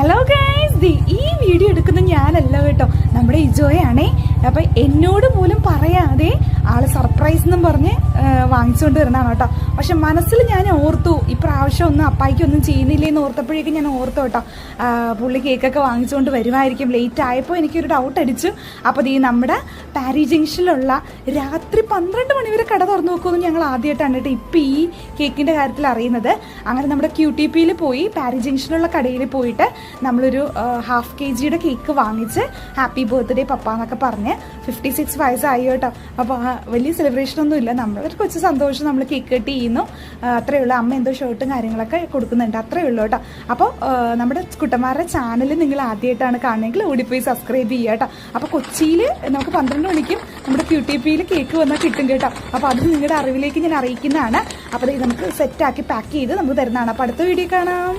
Hello guys, ഈ video എടുക്കുന്ന ഞാനല്ല കേട്ടോ, നമ്മുടെ ഇജോയാണേ. അപ്പം എന്നോട് പോലും പറയാതെ ആള് സർപ്രൈസ് എന്നും പറഞ്ഞ് വാങ്ങിച്ചുകൊണ്ട് വരുന്നതാണ് കേട്ടോ. പക്ഷെ മനസ്സിൽ ഞാൻ ഓർത്തു, ഇപ്രാവശ്യം ഒന്നും അപ്പായിക്കൊന്നും ചെയ്യുന്നില്ലേന്ന് ഓർത്തപ്പോഴേക്കും ഞാൻ ഓർത്തു കേട്ടോ, പുള്ളി കേക്കൊക്കെ വാങ്ങിച്ചുകൊണ്ട് വരുമായിരിക്കും. ലേറ്റ് ആയപ്പോൾ എനിക്കൊരു ഡൗട്ട് അടിച്ചു. അപ്പോൾ ഈ നമ്മുടെ പാരി ജംഗ്ഷനിലുള്ള രാത്രി 12 മണി വരെ കട തുറന്നു നോക്കുമെന്ന് ഞങ്ങൾ ആദ്യമായിട്ടാണ് കേട്ടോ ഇപ്പം ഈ കേക്കിൻ്റെ കാര്യത്തിൽ അറിയുന്നത്. അങ്ങനെ നമ്മുടെ QTPയിൽ പോയി പാരി ജംഗ്ഷനിലുള്ള കടയിൽ പോയിട്ട് നമ്മളൊരു ½ kg കേക്ക് വാങ്ങിച്ച് ഹാപ്പി ബർത്ത്ഡേ പപ്പ എന്നൊക്കെ പറഞ്ഞ് 56 വയസ്സായി കേട്ടോ. അപ്പോൾ വലിയ സെലിബ്രേഷനൊന്നും ഇല്ല, നമ്മളൊരു കൊച്ചു സന്തോഷം, നമ്മൾ കേക്ക് കട്ട് ചെയ്യുന്നു, അത്രയേ ഉള്ളൂ. അമ്മ എന്തോ ഷർട്ടും കാര്യങ്ങളൊക്കെ കൊടുക്കുന്നുണ്ട്, അത്രയേ ഉള്ളൂ കേട്ടോ. അപ്പോൾ നമ്മുടെ കുട്ടന്മാരുടെ ചാനൽ നിങ്ങൾ ആദ്യമായിട്ടാണ് കാണുന്നതെങ്കിൽ ഓടിപ്പോയി സബ്സ്ക്രൈബ് ചെയ്യുക കേട്ടോ. അപ്പോൾ കൊച്ചിയിൽ നമുക്ക് 12 മണിക്കും നമ്മുടെ QTPയിൽ കേക്ക് വന്നാൽ കിട്ടും കേട്ടോ. അപ്പോൾ അത് നിങ്ങളുടെ അറിവിലേക്ക് ഞാൻ അറിയിക്കുന്നതാണ്. അപ്പോൾ ഇത് നമുക്ക് സെറ്റാക്കി പാക്ക് ചെയ്ത് നമുക്ക് തരുന്നതാണ്. അപ്പോൾ അടുത്ത വീഡിയോ കാണാം.